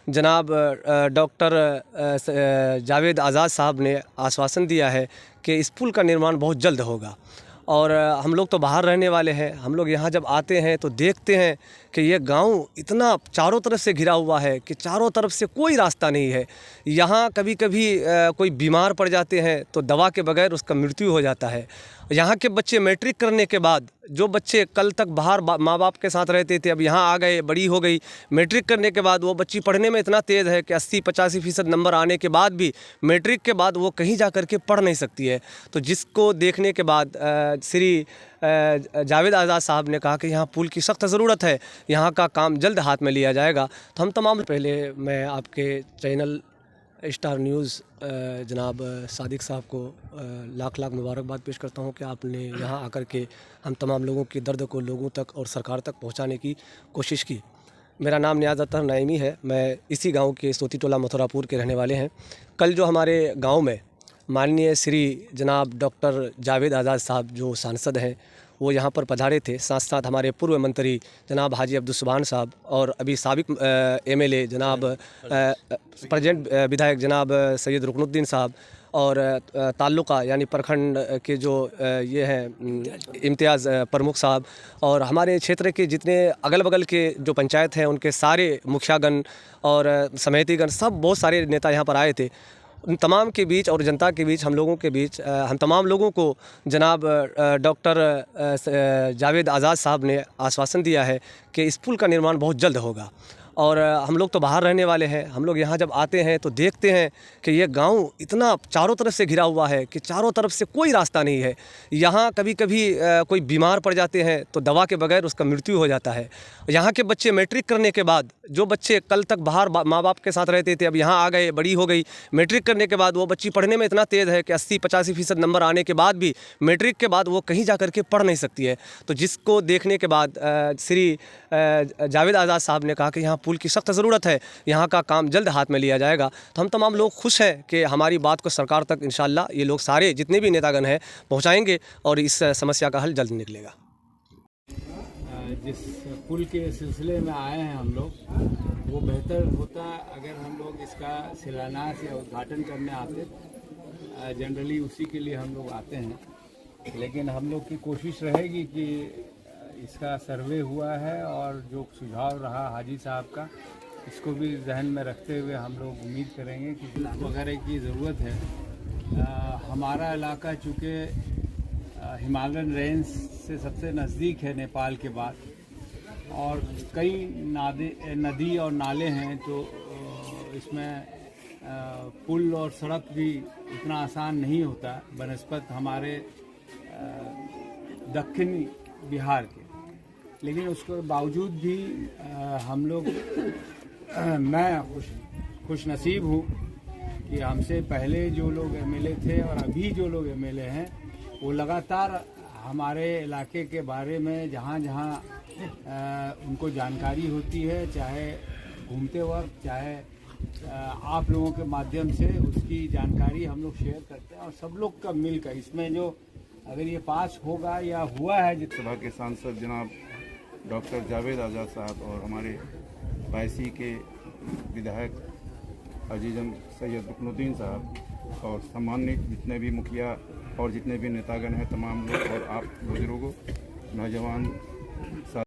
जनाब डॉक्टर जावेद आज़ाद साहब ने आश्वासन दिया है कि इस पुल का निर्माण बहुत जल्द होगा। और हम लोग तो बाहर रहने वाले हैं, हम लोग यहाँ जब आते हैं तो देखते हैं कि ये गांव इतना चारों तरफ से घिरा हुआ है कि चारों तरफ से कोई रास्ता नहीं है। यहाँ कभी कभी कोई बीमार पड़ जाते हैं तो दवा के बगैर उसका मृत्यु हो जाता है। यहाँ के बच्चे मैट्रिक करने के बाद, जो बच्चे कल तक बाहर माँ बाप के साथ रहते थे, अब यहाँ आ गए, बड़ी हो गई, मैट्रिक करने के बाद वो बच्ची पढ़ने में इतना तेज़ है कि 80-85% नंबर आने के बाद भी मैट्रिक के बाद वो कहीं जा कर के पढ़ नहीं सकती है। तो जिसको देखने के बाद श्री जावेद आज़ाद साहब ने कहा कि यहाँ पुल की सख्त ज़रूरत है, यहाँ का काम जल्द हाथ में लिया जाएगा। तो हम तमाम, पहले मैं आपके चैनल स्टार न्यूज़ जनाब सादिक साहब को लाख लाख मुबारकबाद पेश करता हूँ कि आपने यहाँ आकर के हम तमाम लोगों के दर्द को लोगों तक और सरकार तक पहुँचाने की कोशिश की। मेरा नाम नियाज़ अत्तर नईमी है, मैं इसी गांव के सोती टोला मथुरापुर के रहने वाले हैं। कल जो हमारे गांव में माननीय श्री जनाब डॉक्टर जावेद आज़ाद साहब जो सांसद हैं, वो यहाँ पर पधारे थे। साथ साथ हमारे पूर्व मंत्री जनाब हाजी अब्दुस्सुभान साहब और अभी साबिक एमएलए जनाब प्रेजेंट विधायक जनाब सैयद रुकनुद्दीन साहब और ताल्लुका यानी प्रखंड के जो ये हैं इम्तियाज़ प्रमुख साहब और हमारे क्षेत्र के जितने अगल बगल के जो पंचायत हैं उनके सारे मुखियागण और समितिगण, सब बहुत सारे नेता यहाँ पर आए थे। उन तमाम के बीच और जनता के बीच, हम लोगों के बीच, हम तमाम लोगों को जनाब डॉक्टर जावेद आज़ाद साहब ने आश्वासन दिया है कि इस पुल का निर्माण बहुत जल्द होगा। और हम लोग तो बाहर रहने वाले हैं, हम लोग यहाँ जब आते हैं तो देखते हैं कि ये गांव इतना चारों तरफ से घिरा हुआ है कि चारों तरफ से कोई रास्ता नहीं है। यहाँ कभी कभी कोई बीमार पड़ जाते हैं तो दवा के बगैर उसका मृत्यु हो जाता है। यहाँ के बच्चे मैट्रिक करने के बाद, जो बच्चे कल तक बाहर माँ बाप के साथ रहते थे, अब यहाँ आ गए, बड़ी हो गई, मैट्रिक करने के बाद वो बच्ची पढ़ने में इतना तेज़ है कि 80-85% नंबर आने के बाद भी मैट्रिक के बाद वो कहीं जा कर के पढ़ नहीं सकती है। तो जिसको देखने के बाद श्री जावेद आज़ाद साहब ने कहा कि यहाँ पुल की सख्त ज़रूरत है, यहाँ का काम जल्द हाथ में लिया जाएगा। तो हम तमाम लोग खुश हैं कि हमारी बात को सरकार तक इंशाअल्लाह ये लोग सारे जितने भी नेतागण हैं पहुँचाएँगे और इस समस्या का हल जल्द निकलेगा। जिस पुल के सिलसिले में आए हैं हम लोग, वो बेहतर होता अगर हम लोग इसका शिलान्यास या उद्घाटन करने आते। जनरली उसी के लिए हम लोग आते हैं, लेकिन हम लोग की कोशिश रहेगी कि इसका सर्वे हुआ है और जो सुझाव रहा हाजी साहब का, इसको भी जहन में रखते हुए हम लोग उम्मीद करेंगे कि पुल वगैरह की ज़रूरत है। हमारा इलाका चूँकि हिमालयन रेंज से सबसे नज़दीक है नेपाल के बाद, और कई नदी और नाले हैं, तो इसमें पुल और सड़क भी इतना आसान नहीं होता बनस्पत हमारे दक्षिणी बिहार के। लेकिन उसके बावजूद भी हम लोग मैं खुश नसीब हूँ कि हमसे पहले जो लोग एमएलए थे और अभी जो लोग एमएलए हैं, वो लगातार हमारे इलाके के बारे में जहाँ जहाँ उनको जानकारी होती है, चाहे घूमते वक्त, चाहे आप लोगों के माध्यम से उसकी जानकारी हम लोग शेयर करते हैं। और सब लोग का मिलकर इसमें जो अगर ये पास होगा या हुआ है, सभा के सांसद जनाब डॉक्टर जावेद आज़ाद साहब और हमारे बायसी के विधायक अजीज़म सैयद रुकनुद्दीन साहब और सम्मानित जितने भी मुखिया और जितने भी नेतागण हैं, तमाम लोग और आप बुजुर्गों, नौजवान